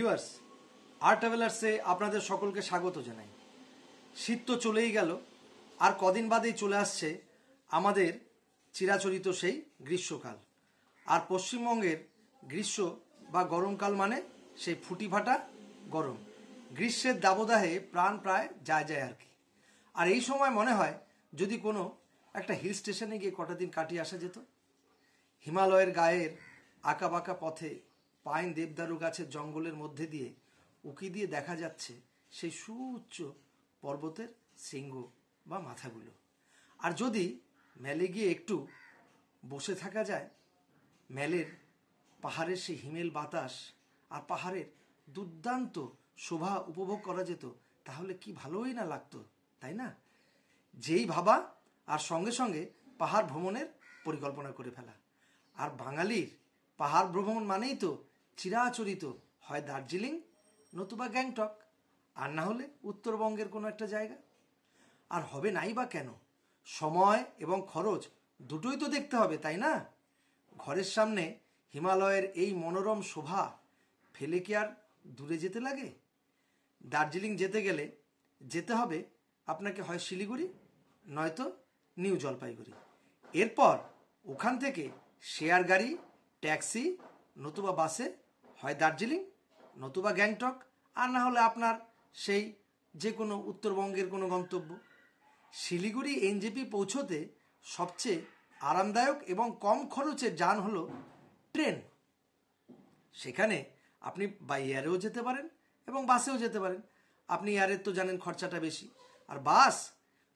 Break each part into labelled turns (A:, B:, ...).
A: Viewers, আর ট্রাভেলার্সে আপনাদের সকলকে স্বাগত জানাই। শীত তো চলেই গেল, আর কদিন বাদেই চলে আসছে আমাদের চিরাচরিত সেই গ্রীষ্মকাল। আর পশ্চিমবঙ্গের গ্রীষ্ম বা গরমকাল মানে সেই ফুটিফাটা গরম। গ্রীষ্মের দাবদাহে প্রাণ প্রায় যায় যায় আর কি। আর এই সময় মনে হয় যদি কোনো একটা হিল স্টেশনে গিয়ে কটা দিন কাটিয়ে আসা যেত। হিমালয়ের গায়ের আঁকা বাঁকা পথে পাইন দেবদারু গাছের জঙ্গলের মধ্যে দিয়ে উকি দিয়ে দেখা যাচ্ছে সেই সুউচ্চ পর্বতের শৃঙ্গ বা মাথাগুলো। আর যদি মেলে গিয়ে একটু বসে থাকা যায়, মেলের পাহাড়ের সেই হিমেল বাতাস আর পাহাড়ের দুর্দান্ত শোভা উপভোগ করা যেত, তাহলে কি ভালোই না লাগতো, তাই না? যেই ভাবা আর সঙ্গে সঙ্গে পাহাড় ভ্রমণের পরিকল্পনা করে ফেলা। আর বাঙালির পাহাড় ভ্রমণ মানেই তো চিরাচরিত হয় দার্জিলিং নতুবা গ্যাংটক, আর না হলে উত্তরবঙ্গের কোনো একটা জায়গা। আর হবে নাই বা কেন, সময় এবং খরচ দুটোই তো দেখতে হবে, তাই না? ঘরের সামনে হিমালয়ের এই মনোরম শোভা ফেলে কি আর দূরে যেতে লাগে? দার্জিলিং যেতে গেলে যেতে হবে আপনাকে হয় শিলিগুড়ি নয়তো নিউ জলপাইগুড়ি। এরপর ওখান থেকে শেয়ার গাড়ি, ট্যাক্সি নতুবা বাসে হয় দার্জিলিং নতুবা গ্যাংটক, আর না হলে আপনার সেই যে কোনো উত্তরবঙ্গের কোনো গন্তব্য। শিলিগুড়ি এনজেপি পৌঁছতে সবচেয়ে আরামদায়ক এবং কম খরচের যান হলো ট্রেন। সেখানে আপনি বাই এয়ারেও যেতে পারেন এবং বাসেও যেতে পারেন। আপনি এয়ারের তো জানেন খরচাটা বেশি, আর বাস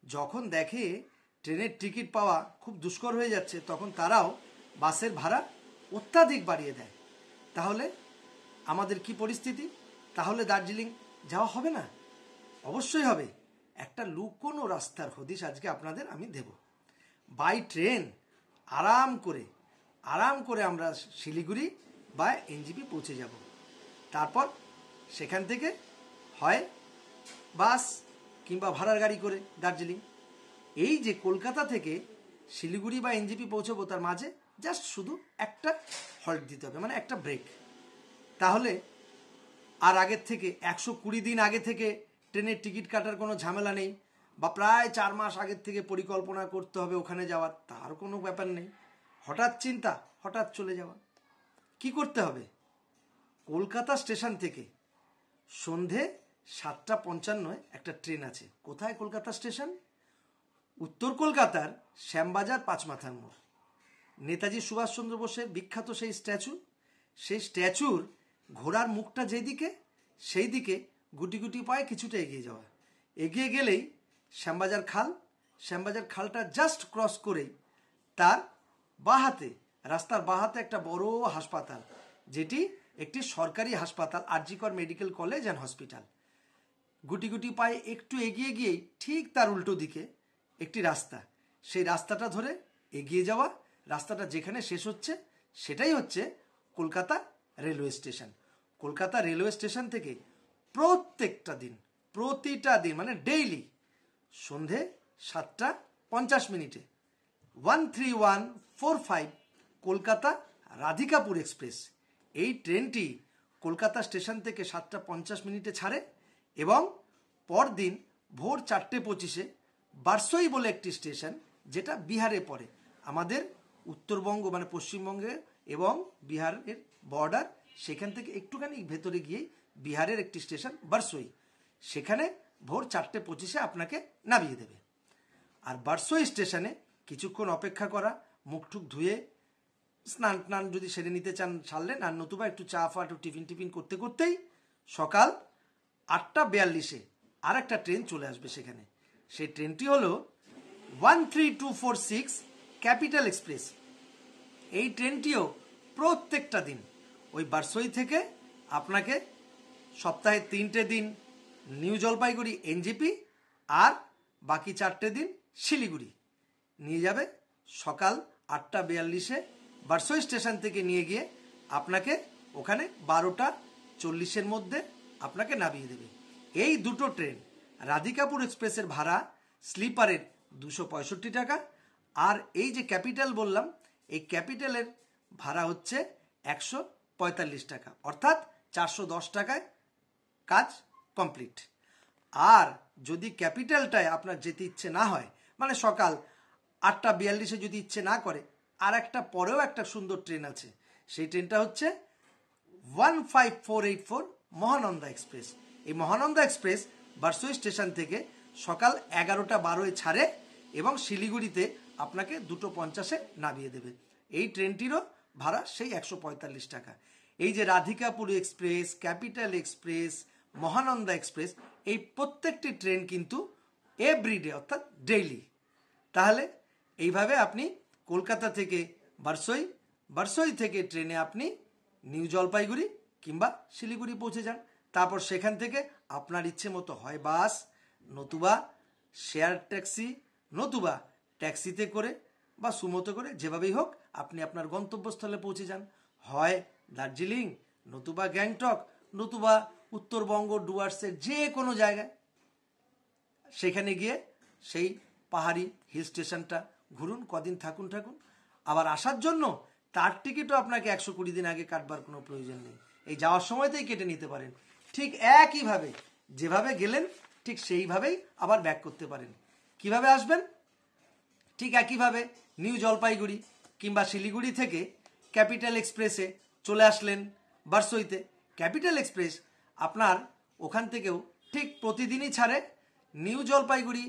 A: যখন দেখে ট্রেনের টিকিট পাওয়া খুব দুষ্কর হয়ে যাচ্ছে, তখন তারাও বাসের ভাড়া অত্যাধিক বাড়িয়ে দেয়। তাহলে আমাদের কি পরিস্থিতি? তাহলে দার্জিলিং যাওয়া হবে না? অবশ্যই হবে। একটা লুকোনো রাস্তার হদিশ আজকে আপনাদের আমি দেব। বাই ট্রেন আরাম করে আমরা শিলিগুড়ি বা এনজেপি পৌঁছে যাব। তারপর সেখান থেকে হয় বাস কিংবা ভাড়ার গাড়ি করে দার্জিলিং। এই যে কলকাতা থেকে শিলিগুড়ি বা এনজেপি পৌঁছবো, তার মাঝে জাস্ট শুধু একটা হল্ট দিতে হবে, মানে একটা ব্রেক। তাহলে আর আগের থেকে 120 দিন আগে থেকে ট্রেনের টিকিট কাটার কোনো ঝামেলা নেই, বা প্রায় 4 মাস আগের থেকে পরিকল্পনা করতে হবে ওখানে যাওয়ার, তার কোনো ব্যাপার নেই। হঠাৎ চিন্তা, হঠাৎ চলে যাওয়া। কি করতে হবে? কলকাতা স্টেশন থেকে সন্ধে 7:55 একটা ট্রেন আছে। কোথায় কলকাতা স্টেশন? উত্তর কলকাতার শ্যামবাজার পাঁচমাথার মোড়। নেতাজি সুভাষচন্দ্র বোসের বিখ্যাত সেই স্ট্যাচু, সেই স্ট্যাচুর ঘোড়ার মুখটা যেদিকে, সেই দিকে গুটি গুটি পায়ে কিছুটা এগিয়ে যাওয়া। এগিয়ে গেলেই শ্যামবাজার খাল। শ্যামবাজার খালটা জাস্ট ক্রস করেই তার বাঁহাতে, রাস্তার বাঁহাতে একটা বড় হাসপাতাল, যেটি একটি সরকারি হাসপাতাল, আরজি কর মেডিকেল কলেজ অ্যান্ড হসপিটাল। গুটি গুটি পায়ে একটু এগিয়ে গিয়েই ঠিক তার উল্টো দিকে একটি রাস্তা। সেই রাস্তাটা ধরে এগিয়ে যাওয়া। রাস্তাটা যেখানে শেষ হচ্ছে সেটাই হচ্ছে Kolkata railway station. Kolkata railway station থেকে প্রতিটা দিন মানে ডেইলি সন্ধে 7:50 13:45 কলকাতা রাধিকাপুর এক্সপ্রেস, এই ট্রেনটি কলকাতা স্টেশন থেকে 7:50 ছাড়ে এবং পরদিন ভোর 4:25 বারসই বলে একটি স্টেশন, যেটা বিহারে পড়ে। আমাদের উত্তরবঙ্গ মানে পশ্চিমবঙ্গে এবং বিহারের বর্ডার, সেখান থেকে একটুখানি ভেতরে গিয়েই বিহারের একটি স্টেশন বারসই, সেখানে ভোর 4:25 আপনাকে নামিয়ে দেবে। আর বারসই স্টেশনে কিছুক্ষণ অপেক্ষা করা, মুখটুক ধুয়ে স্নান টান যদি সেরে নিতে চান ছাড়লেন, আর নতুবা একটু চা ফা একটু টিফিন করতে করতেই সকাল 8:42 আর একটা ট্রেন চলে আসবে সেখানে। সেই ট্রেনটি হলো 13246 ক্যাপিটাল এক্সপ্রেস। এই ট্রেনটিও প্রত্যেকটা দিন ওই বারসই থেকে আপনাকে সপ্তাহে 3টে দিন নিউ জলপাইগুড়ি এনজেপি আর বাকি 4টে দিন শিলিগুড়ি নিয়ে যাবে। সকাল 8:42 বারসই স্টেশন থেকে নিয়ে গিয়ে আপনাকে ওখানে 12:40 মধ্যে আপনাকে নামিয়ে দেবে। এই দুটো ট্রেন, রাধিকাপুর এক্সপ্রেসের ভাড়া স্লিপারের 265 টাকা, আর এই যে ক্যাপিটাল বললাম, এই ক্যাপিটালের ভাড়া হচ্ছে 145 টাকা, অর্থাৎ 410 টাকায় কাজ কমপ্লিট। আর যদি ক্যাপিটালটায় আপনার যেতে ইচ্ছে না হয়, মানে সকাল 8:42 যদি ইচ্ছে না করে, আর একটা পরেও একটা সুন্দর ট্রেন আছে, সেই ট্রেনটা হচ্ছে 15484 মহানন্দা এক্সপ্রেস। এই মহানন্দা এক্সপ্রেস বারসই স্টেশন থেকে সকাল 11:12 ছাড়ে এবং শিলিগুড়িতে আপনাকে 2:50 নামিয়ে দেবে। এই ট্রেনটিরও ভাড়া সেই 145 টাকা। এই যে Radhikapur express, capital express, Mahananda express, এই প্রত্যেকটি ট্রেন কিন্তু এভরিডে অর্থাৎ ডেইলি। তাহলে এইভাবে আপনি কলকাতা থেকে বারসই, বারসই থেকে ট্রেনে আপনি নিউ জলপাইগুড়ি কিংবা শিলিগুড়ি পৌঁছে যান। তারপর সেখান থেকে আপনার ইচ্ছে মতো হয় বাস, নতুবা শেয়ার ট্যাক্সি, নতুবা ট্যাক্সিতে করে বা সুমোতে করে, যেভাবেই হোক আপনি আপনার গন্তব্যস্থলে পৌঁছে যান। হয় দার্জিলিং, নতুবা গ্যাংটক, নতুবা উত্তরবঙ্গ ডুয়ার্সের যে কোনো জায়গায়, সেখানে গিয়ে সেই পাহাড়ি হিল স্টেশনটা ঘুরুন, কদিন থাকুন। আবার আসার জন্য তার টিকিটও আপনাকে 120 দিন আগে কাটবার কোনো প্রয়োজন নেই, এই যাওয়ার সময়তেই কেটে নিতে পারেন। ঠিক একইভাবে যেভাবে গেলেন ঠিক সেইভাবেই আবার ব্যাক করতে পারেন। কিভাবে আসবেন? ঠিক একইভাবে নিউ জলপাইগুড়ি কিংবা শিলিগুড়ি থেকে ক্যাপিটাল এক্সপ্রেসে চলে আসলেন বারসইতে। ক্যাপিটাল এক্সপ্রেস আপনার ওখান থেকেও ঠিক প্রতিদিনই ছাড়ে। নিউ জলপাইগুড়ি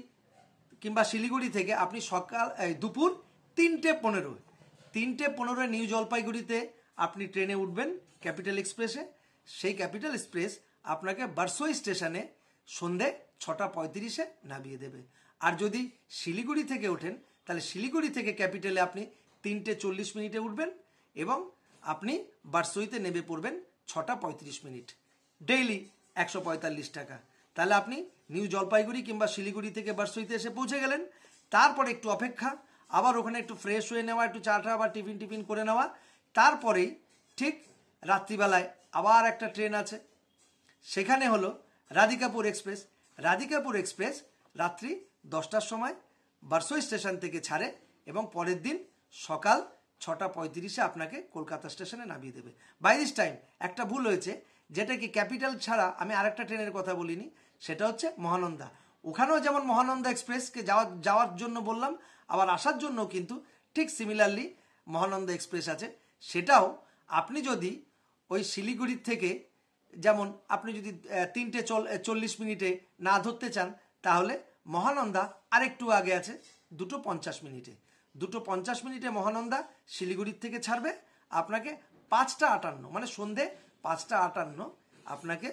A: কিংবা শিলিগুড়ি থেকে আপনি সকাল দুপুর 3:15 নিউ জলপাইগুড়িতে আপনি ট্রেনে উঠবেন ক্যাপিটাল এক্সপ্রেসে। সেই ক্যাপিটাল এক্সপ্রেস আপনাকে বারসই স্টেশনে সন্ধে 6:35 নামিয়ে দেবে। আর যদি শিলিগুড়ি থেকে ওঠেন তাহলে শিলিগুড়ি থেকে ক্যাপিটালে আপনি 3:40 উঠবেন এবং আপনি বারসইতে নেমে পড়বেন 6:35। ডেইলি 145 টাকা। তাহলে আপনি নিউ জলপাইগুড়ি কিংবা শিলিগুড়ি থেকে বারসইতে এসে পৌঁছে গেলেন। তারপরে একটু অপেক্ষা, আবার ওখানে একটু ফ্রেশ হয়ে নেওয়া, একটু চা বা টিফিন করে নেওয়া। তারপরেই ঠিক রাত্রিবেলায় আবার একটা ট্রেন আছে, সেখানে হলো রাধিকাপুর এক্সপ্রেস। রাধিকাপুর এক্সপ্রেস রাত্রি 10টার সময় বারসই স্টেশন থেকে ছাড়ে এবং পরের দিন সকাল 6:35 আপনাকে কলকাতা স্টেশনে নামিয়ে দেবে। বাই দিস টাইম একটা ভুল হয়েছে, যেটা কি ক্যাপিটাল ছাড়া আমি আরেকটা ট্রেনের কথা বলিনি, সেটা হচ্ছে মহানন্দা। ওখানেও যেমন মহানন্দা এক্সপ্রেসকে যাওয়ার জন্য বললাম, আবার আসার জন্য কিন্তু ঠিক সিমিলারলি মহানন্দা এক্সপ্রেস আছে। সেটাও আপনি যদি ওই শিলিগুড়ির থেকে, যেমন আপনি যদি 3:40 না ধরতে চান, তাহলে মহানন্দা আরেকটু আগে আছে 2:50। 2:50 মহানন্দা শিলিগুড়ির থেকে ছাড়বে, আপনাকে 5:58 মানে সন্ধে 5:58 আপনাকে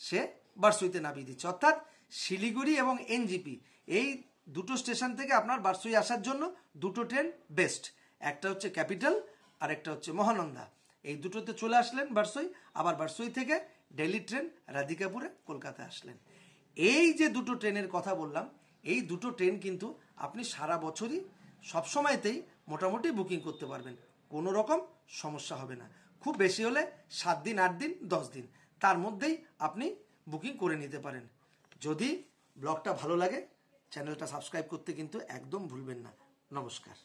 A: সে বারসইতে নামিয়ে দিচ্ছে। অর্থাৎ শিলিগুড়ি এবং এনজিপি এই দুটো স্টেশন থেকে আপনার বারসই আসার জন্য দুটো ট্রেন বেস্ট। একটা হচ্ছে ক্যাপিটাল আর একটা হচ্ছে মহানন্দা। এই দুটোতে চলে আসলেন বারসই, আবার বারসই থেকে ডেইলি ট্রেন রাধিকাপুরে কলকাতা আসলেন। এই যে দুটো ট্রেনের কথা বললাম, এই দুটো ট্রেন কিন্তু আপনি সারা বছরই সবসময়তেই মোটামুটি বুকিং করতে পারবেন, কোনো রকম সমস্যা হবে না। খুব বেশি হলে 7 দিন, 8 দিন, 10 দিন, তার মধ্যেই আপনি বুকিং করে নিতে পারেন। যদি ব্লগটা ভালো লাগে চ্যানেলটা সাবস্ক্রাইব করতে কিন্তু একদম ভুলবেন না। নমস্কার।